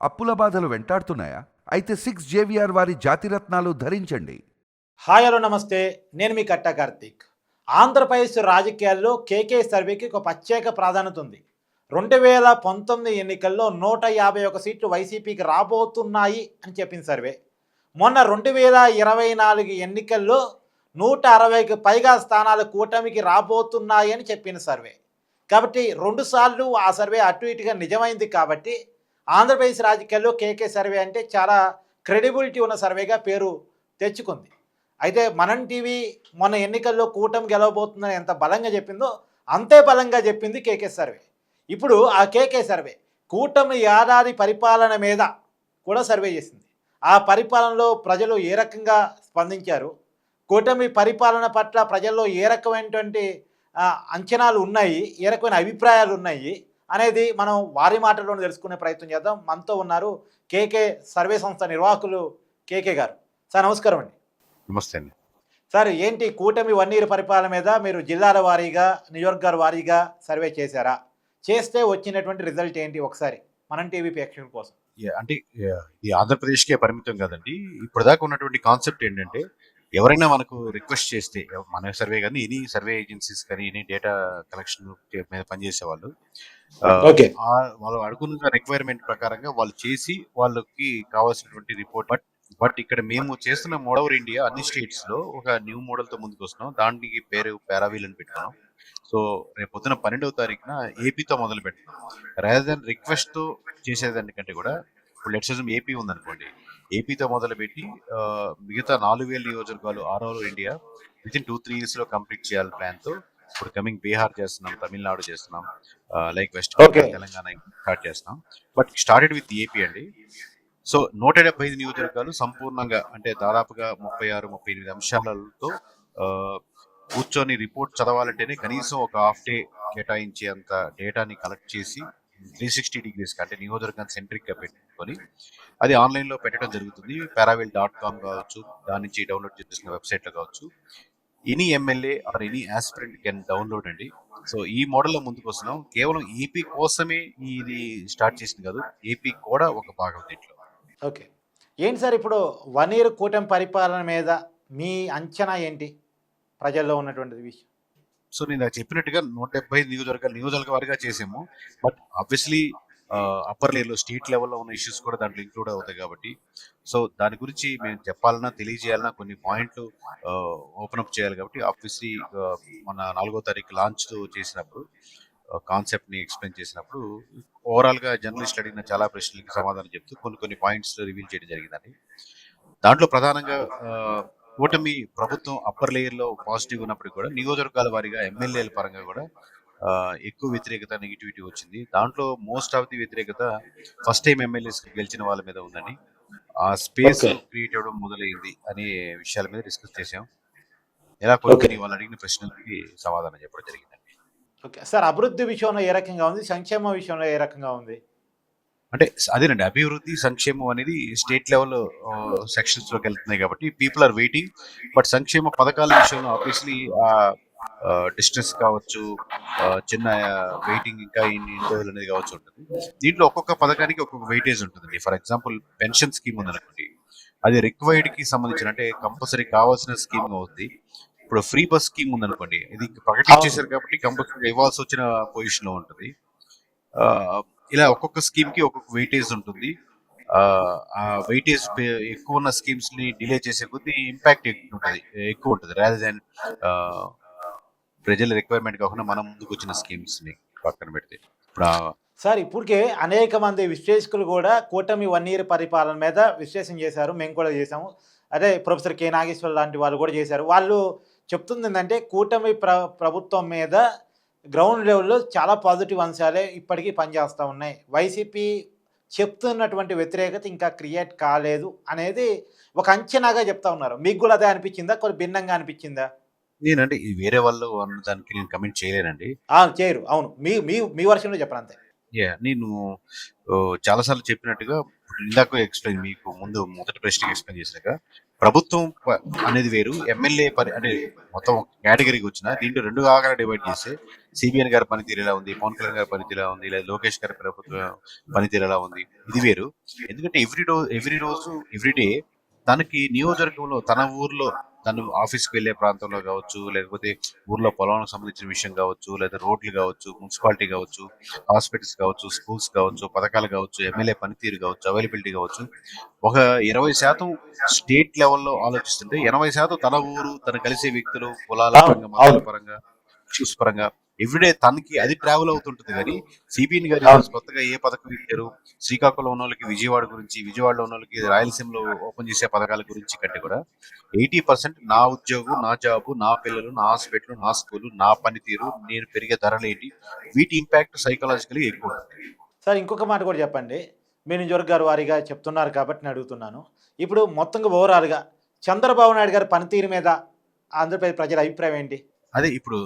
అప్పుల బాధలు వెంటాడుతున్నాయా? అయితే 6 జేవిఆర్ వారి జాతిరత్నాలు ధరించండి. హాయ్ హలో నమస్తే. నేను మీ కట్టా కార్తీక్. ఆంధ్రప్రదేశ్ రాజకీయాల్లో కేకే సర్వేకి ఒక ప్రత్యేక ప్రాధాన్యత ఉంది. 2019 ఎన్నికల్లో 151 సీట్లు వైసీపీకి రాబోతున్నాయి అని చెప్పింది సర్వే. మొన్న 2024 ఎన్నికల్లో 160కి పైగా స్థానాలు కూటమికి రాబోతున్నాయి అని చెప్పిన సర్వే. కాబట్టి 2 సార్లు ఆ సర్వే అటు ఇటుగా నిజమైంది కాబట్టి ఆంధ్రప్రదేశ్ రాజకీయాల్లో కేకే సర్వే అంటే చాలా క్రెడిబిలిటీ ఉన్న సర్వేగా పేరు తెచ్చుకుంది. అయితే మనం టీవీ మొన్న ఎన్నికల్లో కూటమి గెలవబోతుందని ఎంత బలంగా చెప్పిందో అంతే బలంగా చెప్పింది కేకే సర్వే. ఇప్పుడు ఆ కేకే సర్వే కూటమి ఏడాది పరిపాలన మీద కూడా సర్వే చేసింది. ఆ పరిపాలనలో ప్రజలు ఏ రకంగా స్పందించారు, కూటమి పరిపాలన పట్ల ప్రజల్లో ఏ రకమైనటువంటి అంచనాలు ఉన్నాయి, ఏ రకమైన అభిప్రాయాలు ఉన్నాయి అనేది మనం వారి మాటల్లోనే తెలుసుకునే ప్రయత్నం చేద్దాం. మనతో ఉన్నారు కేకే సర్వే సంస్థ నిర్వాహకులు కేకే గారు. సార్ నమస్కారం అండి. నమస్తే అండి. సార్ ఏంటి కూటమి 1 ఇయర్ పరిపాలన మీద మీరు జిల్లాల వారీగా నియోజకవర్గాల వారీగా సర్వే చేశారా? చేస్తే వచ్చినటువంటి రిజల్ట్ ఏంటి ఒకసారి మనం టీవీ ప్రేక్షకుల కోసం? అంటే ఇది ఆంధ్రప్రదేశ్కే పరిమితం కాదండి. ఇప్పటిదాకా ఉన్నటువంటి కాన్సెప్ట్ ఏంటంటే ఎవరైనా మనకు రిక్వెస్ట్ చేస్తే మన సర్వే కానీ ఎనీ సర్వే ఏజెన్సీస్ కానీ ఎనీ డేటా కలెక్షన్ మీద పనిచేసే వాళ్ళు వాళ్ళు అడుగుతున్న రిక్వైర్మెంట్ ప్రకారంగా వాళ్ళు చేసి వాళ్ళకి కావాల్సినటువంటి రిపోర్ట్ బట్ ఇక్కడ మేము చేస్తున్న మోడల్ ఇండియా అన్ని స్టేట్స్ లో ఒక న్యూ మోడల్ తో ముందుకు వస్తున్నాం. దానికి పేరు పారావీల్ అని పెట్టుకున్నాం. సో రేపు పొద్దున 12వ తారీఖున ఏపీతో మొదలు పెడుతున్నాం. రాదర్ దాన్ రిక్వెస్ట్ తో చేసేదానికంటే కూడా ఇప్పుడు లెట్స్ ఏపీ ఉందనుకోండి, ఏపీతో మొదలుపెట్టి మిగతా 4000 నియోజకవర్గాలు all India with in 2-3 years లో కంప్లీట్ చేయాలి ప్లాన్ తో. ఇప్పుడు కమింగ్ బీహార్ చేస్తున్నాం, తమిళనాడు చేస్తున్నాం, like west Bengal, Telangana start చేస్తున్నాం. బట్ స్టార్టెడ్ విత్ ఏపీ అండి. సో 175 నియోజకవర్గాలు సంపూర్ణంగా అంటే దాదాపుగా 36-38 అంశాలతో కూర్చొని రిపోర్ట్ చదవాలంటేనే కనీసం ఒక హాఫ్ డే కేటాయించేంత డేటాని కలెక్ట్ చేసి 360 degrees అంటే నియోజకవర్గం సెంట్రిక్ గా పెట్టుకొని అది ఆన్లైన్ లో పెట్టడం జరుగుతుంది. paravel.com కావచ్చు, దాని నుంచి డౌన్లోడ్ చేసిన వెబ్సైట్ లో కావచ్చు. Any MLA or any aspirant can download అండి. సో ఈ మోడల్లో ముందుకు వస్తున్నాం. కేవలం ఏపీ కోసమే ఇది స్టార్ట్ చేసింది కాదు, ఏపీ కూడా ఒక భాగం దీంట్లో. ఓకే, ఏంటి సార్ ఇప్పుడు 1 ఇయర్ కూటమి పరిపాలన మీద మీ అంచనా ఏంటి ప్రజల్లో ఉన్నటువంటి విషయం? సో నేను చెప్పినట్టుగా 175 నియోజకవర్గ వారిగా చేసాము. బట్ ఆబ్వియస్లీ అప్పర్ లేయర్లో స్టేట్ లెవెల్లో ఉన్న ఇష్యూస్ కూడా దాంట్లో ఇంక్లూడ్ అవుతాయి కాబట్టి సో దాని గురించి మేము చెప్పాలన్నా తెలియజేయాలన్నా కొన్ని పాయింట్లు ఓపెన్ అప్ చేయాలి కాబట్టి ఆబ్వియస్లీ మన 4వ తారీఖు లాంచ్ చేసినప్పుడు కాన్సెప్ట్ ని ఎక్స్ప్లెయిన్ చేసినప్పుడు ఓవరాల్ గా జర్నలిస్ట్ అడిగిన చాలా ప్రశ్నలకి సమాధానం చెప్తూ కొన్ని పాయింట్స్ రివీల్ చేయడం జరిగిందండి. దాంట్లో ప్రధానంగా కూటమి ప్రభుత్వం అప్పర్ లేయర్ లో పాజిటివ్ ఉన్నప్పుడు కూడా నియోజకవర్గాల వారీగా ఎమ్మెల్యేల పరంగా కూడా ఎక్కువ వ్యతిరేకత, నెగిటివిటీ వచ్చింది. దాంట్లో మోస్ట్ ఆఫ్ ది వ్యతిరేకత ఫస్ట్ టైం ఎమ్మెల్యేస్ గెలిచిన వాళ్ళ మీద ఉందని, ఆ స్పేస్ క్రియేట్ అవ్వడం మొదలైంది అనే విషయాల మీద డిస్కస్ చేసాం. ఎలా కొన్ని వాళ్ళు అడిగిన ప్రశ్నలకి సమాధానం చెప్పడం జరిగిందండి. ఓకే సార్, అభివృద్ధి విషయంలో ఏ రకంగా ఉంది, సంక్షేమ విషయంలో ఏ రకంగా ఉంది? అంటే అదేనండి, అభివృద్ధి సంక్షేమం అనేది స్టేట్ లెవెల్ సెక్షన్స్ లోకి వెళ్తున్నాయి కాబట్టి పీపుల్ ఆర్ వెయిటింగ్. బట్ సంక్షేమ పథకాల విషయంలో ఆబ్వియస్లీ డిస్టెన్స్ కావచ్చు, చిన్న వెయిటింగ్ ఇంకా ఇన్ని రోజులు అనేది కావచ్చు ఉంటుంది. దీంట్లో ఒక్కొక్క పథకానికి ఒక్కొక్క వెయిటేజ్ ఉంటుందండి. ఫర్ ఎగ్జాంపుల్ పెన్షన్ స్కీమ్ ఉందనుకోండి, అది రిక్వైర్డ్ కి సంబంధించిన అంటే కంపల్సరీ కావాల్సిన స్కీమ్ అవుతుంది. ఇప్పుడు ఫ్రీ బస్ స్కీమ్ ఉందనుకోండి, ఇది ప్రకటించేశారు కాబట్టి కంపల్సరీ ఇవ్వాల్సి వచ్చిన పొజిషన్ లో ఉంటుంది. ఇలా ఒక్కొక్క స్కీమ్ కి ఒక్కొక్క వెయిటేజ్ ఉంటుంది. ఆ వెయిటేజ్ ఎక్కువ ఉన్న స్కీమ్స్ ని డిలే చేసే కొద్దీ ఇంపాక్ట్ ఎక్కువ ఉంటుంది రాదర్ దాన్ ప్రజల రిక్వైర్మెంట్ కాకుండా మనం ముందుకు వచ్చిన స్కీమ్స్ ని పక్కన పెడితే. ఇప్పుడు సార్ ఇప్పటికే అనేక మంది విశ్లేషకులు కూడా కూటమి 1 ఇయర్ పరిపాలన మీద విశ్లేషణ చేశారు, మేము కూడా చేశాము. అదే ప్రొఫెసర్ కె నాగేశ్వర లాంటి వాళ్ళు కూడా చేశారు. వాళ్ళు చెప్తుంది ఏంటంటే కూటమి ప్రభుత్వం మీద గ్రౌండ్ లెవెల్లో చాలా పాజిటివ్ అంశాలే ఇప్పటికీ పనిచేస్తూ ఉన్నాయి. వైసీపీ చెప్తున్నటువంటి వ్యతిరేకత ఇంకా క్రియేట్ కాలేదు అనేది ఒక అంచనాగా చెప్తా ఉన్నారు. మీకు కూడా అదే అనిపించిందా, కొన్ని భిన్నంగా అనిపించిందా? నేనంటే వేరే వాళ్ళు దానికి నేను కమెంట్ చేయలేనండి. చేయరు, అవును, మీ మీ మీ వర్షంలో చెప్పండి అంతే. నేను చాలా సార్లు చెప్పినట్టుగా ఇప్పుడు ఇందాక ఎక్స్‌ప్లెయిన్ మీకు ముందు మొదటి ప్రశ్నకి ఎక్స్‌ప్లెయిన్ చేసినాక ప్రభుత్వం అనేది వేరు. ఎమ్మెల్యే అంటే మొత్తం కేటగరీకి వచ్చిన దీంట్లో 2 భాగాలుగా డివైడ్ చేస్తే సిబిఎన్ గారి పనితీరు ఎలా ఉంది, పవన్ కళ్యాణ్ గారి పనితీరు ఎలా ఉంది, లేదా లోకేష్ గారి ప్రభుత్వం పనితీరు ఎలా ఉంది, ఇది వేరు. ఎందుకంటే ఎవ్రీ రోజు ఎవ్రీ డే తనకి నియోజకవర్గంలో తన ఊర్లో తను ఆఫీస్కి వెళ్ళే ప్రాంతంలో కావచ్చు, లేకపోతే ఊర్లో పొలానికి సంబంధించిన విషయం కావచ్చు, లేదా రోడ్లు కావచ్చు, మున్సిపాలిటీ కావచ్చు, హాస్పిటల్స్ కావచ్చు, స్కూల్స్ కావచ్చు, పథకాలు కావచ్చు, ఎమ్మెల్యే పనితీరు కావచ్చు, అవైలబిలిటీ కావచ్చు. ఒక 20% స్టేట్ లెవెల్లో ఆలోచిస్తుంటే 80% తన ఊరు, తను కలిసే వ్యక్తులు, పొలాల అవును పరంగా, మతాల అవును పరంగా, ఇష్యూస్ పరంగా ఎవ్రీడే తనకి అది ట్రావెల్ అవుతుంటుంది. కానీ సిబిఎన్ గారు అవును ఈరోజు కొత్తగా ఏ పథకం ఇచ్చారు, శ్రీకాకుళం ఉన్న వాళ్ళకి విజయవాడ గురించి, విజయవాడలో ఉన్న వాళ్ళకి రాయలసీమలో ఓపెన్ చేసే పథకాల గురించి కంటే కూడా 80% నా ఉద్యోగం, నా జాబు, నా పిల్లలు, నా హాస్పిటల్, నా స్కూలు, నా పనితీరు, నేను పెరిగే ధరలేంటి, వీటి ఇంపాక్ట్ సైకలాజికలీ ఎక్కువ ఉంటుంది. సార్ ఇంకొక మాట కూడా చెప్పండి. మీరు నియోజకవర్గాల వారీగా చెప్తున్నారు కాబట్టి నేను అడుగుతున్నాను. ఇప్పుడు మొత్తంగా ఓవరాల్‌గా చంద్రబాబు నాయుడు గారి పనితీరు మీద ఆంధ్రప్రదేశ్ ప్రజల అభిప్రాయం ఏంటి? అదే ఇప్పుడు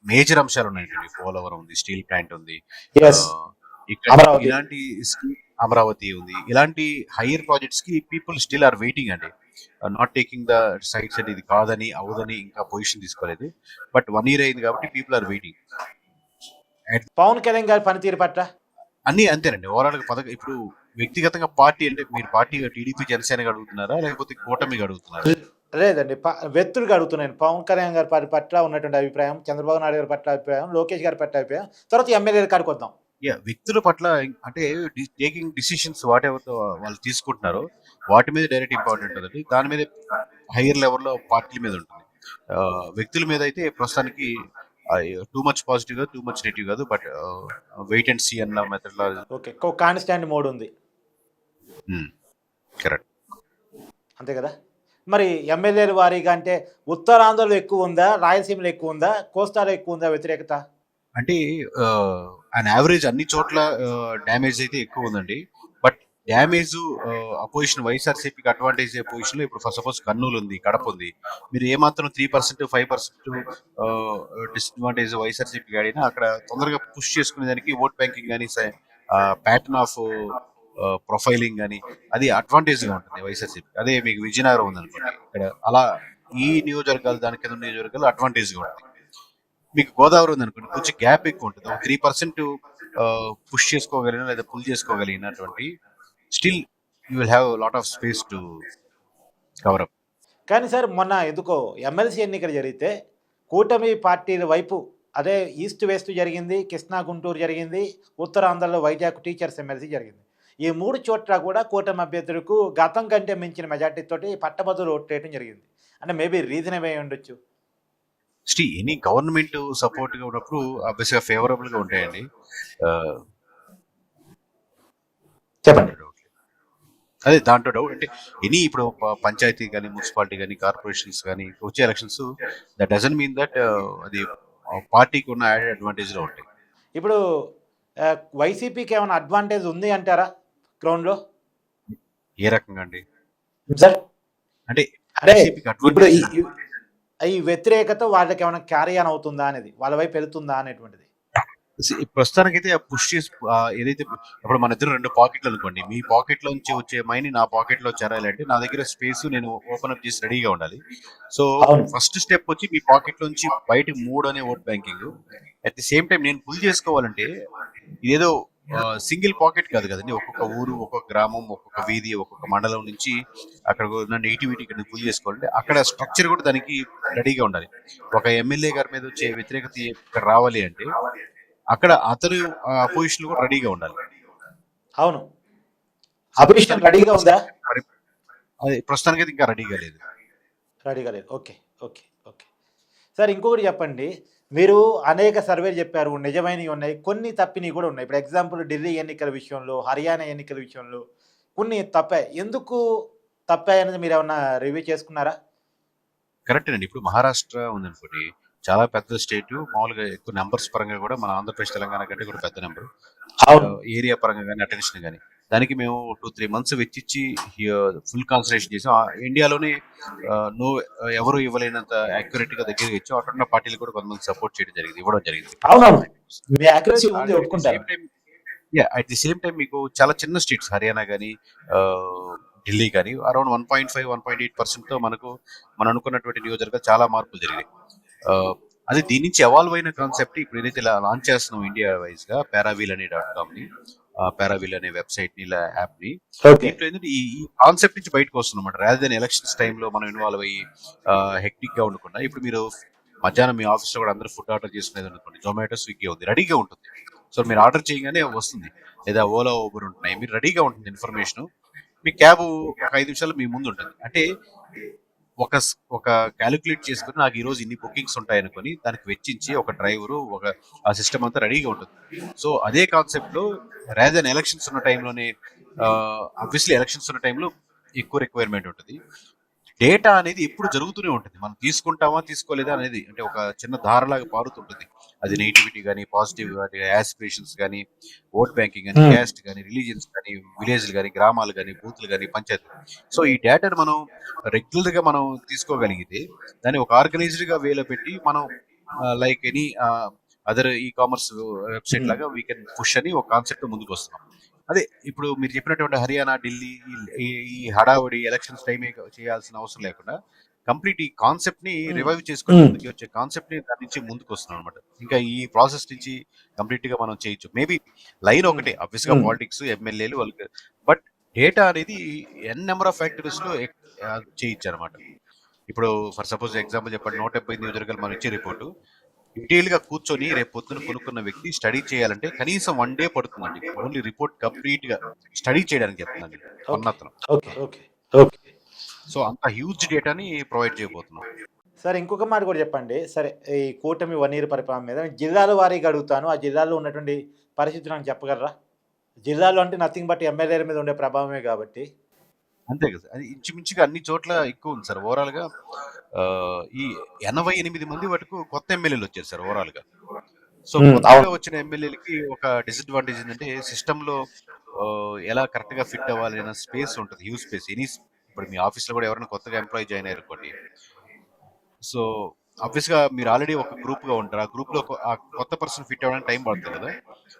మేజర్ అంశాలు ఉన్నాయండి. పోలవరం ఉంది, స్టీల్ ప్లాంట్ ఉంది, యెస్. ఇక్కడ అమరావతి. ఇలాంటి అమరావతి ఉంది. ఇలాంటి హైయర్ ప్రాజెక్ట్స్ కి పీపుల్ స్టిల్ ఆర్ వెయిటింగ్ అండి. Not taking the sites and ఇది కాదని అవదని ఇంకా పొజిషన్ తీసుకోలేదు. బట్ 1 year అయింది కాబట్టి people are waiting. Pawan Kalyan గారి పనితీరు పట్ల? అన్ని అంతేనండి. ఓవరాల్ గా ఇప్పుడు వ్యక్తిగతంగా పార్టీ అంటే మీరు పార్టీ టీడీపీ జనసేనగా అడుగుతున్నారా, లేకపోతే కూటమిగా అడుగుతున్నారా? లేదండి. వ్యక్తులుగా అడుగుతున్నాను. పవన్ కళ్యాణ్ గారి పట్ల ఉన్నటువంటి అభిప్రాయం, చంద్రబాబు నాయుడు గారి పట్ల అభిప్రాయం, లోకేష్ గారి పట్ల అభిప్రాయం, తర్వాత ఎమ్మెల్యేల కాడికి వద్దాం. వ్యక్తుల పట్ల అంటే టేకింగ్ డిసిషన్స్ వాట్ ఎవర్ వాళ్ళు తీసుకుంటున్నారో వాటి మీద డైరెక్ట్ ఇంపార్టెంట్ ఉంటుంది. దాని మీద హైయర్ లెవెల్లో పార్టీల మీద ఉంటుంది. వ్యక్తుల మీద అయితే ప్రస్తుతానికి టూ మచ్ పాజిటివ్ కాదు, టూ మచ్ నెగిటివ్ కాదు. బట్ వెయిట్ అండ్ సీ అన్న మెథడ్ లా. ఓకే. కాన్స్టాంట్ మోడ్ ఉంది. కరెక్ట్. అంతే కదా! మరి ఎమ్మెల్యేల వారీగా అంటే ఉత్తరాంధ్రలో ఎక్కువ ఉందా? రాయలసీమలో ఎక్కువ ఉందా? కోస్తాలో ఎక్కువ ఉందా వ్యతిరేకత? అంటే అన్ యావరేజ్ అన్ని చోట్ల డ్యామేజ్ అయితే ఎక్కువ ఉందండి. బట్ డ్యామేజ్ అపోజిషన్ వైఎస్ఆర్సీపీకి అడ్వాంటేజ్ పొజిషన్ లో ఇప్పుడు ఫస్ట్ సపోజ్ కర్నూలు ఉంది, కడప ఉంది. మీరు ఏమాత్రం 3% 5% డిస్అడ్వాంటేజ్ వైఎస్ఆర్సీపీకి ఆడినా అక్కడ తొందరగా పుష్ చేసుకునే దానికి ఓట్ బ్యాంకింగ్ కానీ ప్యాటర్న్ ఆఫ్ ప్రొఫైలింగ్ కానీ అది అడ్వాంటేజ్ గా ఉంటుంది వైఎస్ఆర్సీపీ. అదే మీకు విజయనగరం ఉందనుకోండి, ఇక్కడ అలా ఈ నియోజకవర్గాలు దాని కింద నియోజకవర్గాలు అడ్వాంటేజ్ గా ఉంటుంది. మీకు గోదావరి ఉందనుకోండి, కొంచెం గ్యాప్ ఎక్కువ ఉంటుంది. ఒక 3% పుష్ చేసుకోగలిగిన లేదా పుల్ చేసుకోగలిగినటువంటి still you will have lot of space to cover up. కానీ సార్ మొన్న ఎందుకో ఎమ్మెల్సీ ఎన్నికలు జరిగితే కూటమి పార్టీల వైపు అదే ఈస్ట్ వెస్ట్ జరిగింది, కృష్ణా గుంటూరు జరిగింది, ఉత్తరాంధ్రలో వైజాగ్ టీచర్స్ ఎమ్మెల్సీ జరిగింది. ఈ 3 చోట్ల కూడా కూటమి అభ్యర్థులకు గతం కంటే మించిన మెజార్టీతోటి పట్టభద్రులు ఓట్లేయడం జరిగింది. అంటే మేబీ రీజన్ ఏమై ఉండొచ్చు. ఎనీ గవర్నమెంట్ సపోర్ట్ గా ఉన్నప్పుడు ఆబ్వియస్గా ఫేవరబుల్ గా ఉంటాయండి. చెప్పండి. అదే దాంట్లో డౌట్ అంటే ఎనీ ఇప్పుడు పంచాయతీ కానీ, మున్సిపాలిటీ కానీ, కార్పొరేషన్స్ కానీ వచ్చే elections that doesn't mean that అది పార్టీకి ఉన్న యాడెడ్ అడ్వాంటేజ్ లో ఉంటాయి. ఇప్పుడు వైసీపీకి ఏమైనా అడ్వాంటేజ్ ఉంది అంటారా గ్రౌండ్లో? ఏ రకంగా అండి? సార్ అంటే అంటే వైసీపీకి ఇప్పుడు అడ్వాంటేజ్ ఈ వ్యతిరేకత వాళ్ళకి ఏమైనా క్యారీ ఆన్ అవుతుందా అనేది, వాళ్ళ వైపు వెళ్తుందా అనేటువంటిది. ప్రస్తుతానికైతే పుష్ చేసి ఏదైతే ఇప్పుడు మన ఇద్దరు 2 పాకెట్లు అనుకోండి, మీ పాకెట్ లోంచి వచ్చే మైని నా పాకెట్ లో చేరాలంటే నా దగ్గర స్పేస్ నేను ఓపెన్ అప్ చేసి రెడీగా ఉండాలి. సో అవును. ఫస్ట్ స్టెప్ వచ్చి మీ పాకెట్ లోంచి బయటకు 3 అనే vote banking. At the same time నేను పుల్ చేసుకోవాలంటే ఇదేదో సింగిల్ పాకెట్ కాదు కదండి. ఒక్కొక్క ఊరు, ఒక్కొక్క గ్రామం, ఒక్కొక్క వీధి, ఒక్కొక్క మండలం నుంచి అక్కడ ఉన్న నెగిటివిటీ ఇక్కడ పుల్ చేసుకోవాలంటే అక్కడ స్ట్రక్చర్ కూడా దానికి రెడీగా ఉండాలి. ఒక ఎమ్మెల్యే గారి మీద వచ్చే వ్యతిరేకత ఇక్కడ రావాలి అంటే అక్కడ అతను పొజిషన్ కూడా రెడీగా ఉండాలి. అవును. అపోజిషన్ రెడీగా ఉందా? అది ప్రస్తుతానికి అయితే ఇంకా రెడీగా లేదు. రెడీగా లేదు. ఓకే ఓకే ఓకే సార్ ఇంకొకటి చెప్పండి. మీరు అనేక సర్వేలు చెప్పారు, నిజమైనవి ఉన్నాయి, కొన్ని తప్పినవి కూడా ఉన్నాయి. ఇప్పుడు ఎగ్జాంపుల్ ఢిల్లీ ఎన్నికల విషయంలో, హర్యానా ఎన్నికల విషయంలో కొన్ని తప్పాయి. ఎందుకు తప్పాయి అనేది మీరు ఏమన్నా రివ్యూ చేసుకున్నారా? కరెక్ట్ అండి. ఇప్పుడు మహారాష్ట్ర ఉందనుకోండి, చాలా పెద్ద స్టేట్. మామూలుగా ఎక్కువ నెంబర్స్ పరంగా కూడా మన ఆంధ్రప్రదేశ్ తెలంగాణ కంటే కూడా పెద్ద నెంబర్. అవును. ఏరియా పరంగా కానీ, అటెన్షన్ కానీ దానికి మేము 2-3 మంత్స్ వెచ్చిచ్చి ఫుల్ కాన్సన్ట్రేషన్ చేసాం. ఇండియాలోనే నో ఎవరు ఇవ్వలేనంత యాక్యురేట్‌గా దగ్గరగా ఇచ్చాం. అక్కడున్న పార్టీలు కూడా కొంతమంది సపోర్ట్ చేయడం జరిగింది. ఇవ్వడం జరిగింది. అవునవును. మీ యాక్యురసీ సో, ఉంది, అట్ ది ఒప్పుకుంటాను. Same time at the same time మీకు చాలా చిన్న స్టేట్స్ హర్యానా గాని, ఢిల్లీ గాని అరౌండ్ 1.5, 1.8%తో మనం అనుకున్నటువంటి నియోజకవర్గాలు చాలా మార్పులు జరిగాయి. ఆహ్, అది దీని నుంచి ఎవాల్వ్ అయిన కాన్సెప్ట్ ఇప్పుడు ఏదైతే ఇలా లాంచ్ చేస్తున్నాం ఇండియా వైస్‌గా పారావీల్ అనే .కామ్‌ని, పారావీల్ అనే వెబ్‌సైట్‌ని ఇలా యాప్‌ని. ఓకే. దీంట్లో ఏంటంటే ఈ ఈ కాన్సెప్ట్ నుంచి బయటకు వస్తున్నామన్నమాట. రాదర్ దెన్ ఎలక్షన్స్ టైమ్‌లో మనం ఇన్వాల్వ్ అయ్యి హెక్టిక్‌గా ఉండకుండా ఇప్పుడు మీరు మధ్యాహ్నం మీ ఆఫీస్‌లో కూడా అందరూ ఫుడ్ ఆర్డర్ చేసుకునేది అనుకోండి. జొమాటో, స్విగ్గీ ఉంది. రెడీగా ఉంటుంది. సో, మీరు ఆర్డర్ చేయగానే వస్తుంది. లేదా ఓలా, ఊబర్ ఉంటున్నాయి. మీరు రెడీగా ఉంటుంది ఇన్ఫర్మేషను. మీ క్యాబు ఒక 5 నిమిషాల్లో మీ ముందు ఉంటుంది. అంటే ఒక కాలిక్యులేట్ చేసుకొని నాకు ఈరోజు ఇన్ని బుకింగ్స్ ఉంటాయనుకోని దానికి వెచ్చించి ఒక డ్రైవరు, ఆ సిస్టమ్ అంతా రెడీగా ఉంటుంది. సో, అదే కాన్సెప్ట్‌లో రాదర్ దెన్ ఎలక్షన్స్ ఉన్న టైంలోనే ఆబ్వియస్లీ ఎలక్షన్స్ ఉన్న టైంలో ఎక్కువ రిక్వైర్మెంట్ ఉంటది. డేటా అనేది ఎప్పుడు జరుగుతూనే ఉంటుంది. మనం తీసుకుంటామా, తీసుకోలేదా అనేది అంటే ఒక చిన్న ధారలాగా పారుతుంటుంది. అది నెగటివిటీ గాని, పాజిటివ్ గాని, యాస్పిరేషన్స్ గాని, ఓట్ బ్యాంకింగ్ గాని, హ్మ్. క్యాస్ట్ గాని, రిలీజియన్స్ గాని, విలేజ్‌లు గాని, గ్రామాలు గాని, బూత్‌లు గాని, పంచాయతీలు. సో, ఈ డేటాను మనం రెగ్యులర్‌గా మనం తీసుకోగలిగితే దాన్ని ఒక ఆర్గనైజ్డ్‌గా వేలో పెట్టి మనం like any other e commerce website హ్మ్. లాగా వి కెన్ పుష్ అని ఒక కాన్సెప్ట్‌తో ముందుకొస్తున్నాం. అదే ఇప్పుడు మీరు చెప్పినటువంటి హర్యానా, ఢిల్లీ ఈ ఈ హడావుడి ఎలక్షన్స్ టైమే చేయాల్సిన అవసరం లేకుండా కంప్లీట్ ఈ కాన్సెప్ట్‌ని హ్మ్. రివైవ్ చేసుకొని హ్మ్. ముందుకు వచ్చే కాన్సెప్ట్‌ని దాని నుంచి ముందుకొస్తున్నాం అనమాట. ఇంకా ఈ ప్రాసెస్ నుంచి కంప్లీట్‌గా మనం చేయొచ్చు. మేబీ లైన్ హ్మ్. ఒకటే ఆబ్వియస్‌గా హ్మ్. పాలిటిక్స్, ఎమ్మెల్యేలు వాళ్ళకి బట్ డేటా అనేది ఎన్ నంబర్ ఆఫ్ ఫ్యాక్టరీస్‌లో చేయొచ్చనమాట. ఇప్పుడు ఫర్ సపోజ్ ఎగ్జాంపుల్ చెప్పండి 178 నియోజకవర్గాలు మనం ఇచ్చే రిపోర్టు డీటెయిల్‌గా కూర్చొని రేపు పొద్దున కొనుక్కున్న వ్యక్తి స్టడీ చేయాలంటే కనీసం 1 డే పడుతుందండి. ఓన్లీ రిపోర్ట్ కంప్లీట్‌గా స్టడీ చేయడానికి చెప్తున్నాను నేను. ఓకే. కొన్నతను. ఓకే. ఓకే. ఓకే. సో, అంత హ్యూజ్ డేటాని ప్రొవైడ్ చేయబోతున్నాం. సరే, ఇంకొక మాట కూడా చెప్పండి. సరే, ఈ కూటమి 1 ఇయర్ పరిపాలన మీద జిల్లాల వారీగా అడుగుతాను. ఆ జిల్లాలో ఉన్నటువంటి పరిస్థితులు నాకు చెప్పగలరా? జిల్లాలో అంటే నథింగ్ బట్ ఎమ్మెల్యేల మీద ఉండే ప్రభావమే కాబట్టి. అంతే కదా! అది ఇంచుమించుగా అన్ని చోట్ల ఎక్కువుంది సార్. ఓవరాల్‌గా ఈ 88 మంది వరకు కొత్త ఎమ్మెల్యేలొచ్చారు సార్ ఓవరాల్‌గా. సో, హ్మ్. కొత్తగా అవును. వచ్చిన ఎమ్మెల్యేలకి ఒక డిసడ్వాంటేజ్ ఏంటంటే సిస్టమ్‌లో ఎలా కరెక్ట్‌గా ఫిట్ అవ్వాలి అన్న స్పేస్ ఉంటది. Huge space. ఇప్పుడు మీ ఆఫీస్‌లో కూడా ఎవరైనా కొత్తగా ఎంప్లాయీ జాయిన్ అయ్యారనుకోండి. సో, ఆబ్వియస్‌గా మీరు ఆల్రెడీ ఒక గ్రూప్‌గా ఉంటారు. ఆ గ్రూప్‌లో ఆ కొత్త పర్సన్ ఫిట్ అవ్వడానికి టైం పడుతుంది కదా!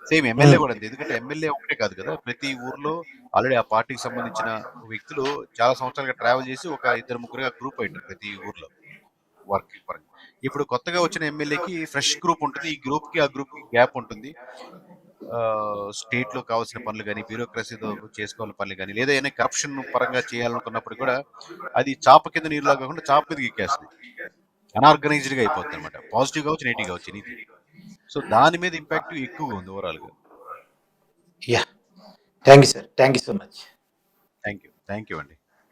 సేమ్ ఎమ్మెల్యే హ్మ్. కూడా అంతే. ఎందుకంటే ఎమ్మెల్యే ఒకటే కాదు కదా! ప్రతి ఊర్లో ఆల్రెడీ ఆ పార్టీకి సంబంధించిన వ్యక్తులు చాలా సంవత్సరాలుగా ట్రావెల్ చేసి ఒక ఇద్దరు ముగ్గురుగా గ్రూప్ అయ్యుంటారు ప్రతి ఊర్లో వర్కింగ్ పరంగా. ఇప్పుడు కొత్తగా వచ్చిన ఎమ్మెల్యేకి ఫ్రెష్ గ్రూప్ ఉంటుంది. ఈ గ్రూప్‌కి, ఆ గ్రూప్‌కి గ్యాప్ ఉంటుంది. స్టేట్‌లో కావాల్సిన పనులు గాని, బ్యూరోక్రసీతో చేసుకోవాల్సిన పనులు గాని, లేదా ఏమైనా కరప్షన్ పరంగా చేయాలనుకున్నప్పుడు కూడా అది చాప కింద నీరులా కాకుండా చాప మీదకి ఎక్కేస్తది. అనార్గనైజ్డ్‌గా అయిపోద్దనమాట. పాజిటివ్ కావచ్చు, నెగెటివ్ కావచ్చు ఎనీథింగ్. సో, దాని మీద ఇంపాక్ట్ ఎక్కువగా ఉంది ఓవరాల్‌గా. Yeah! Thank you sir. Thank you so much. Thank you. Thank you అండి.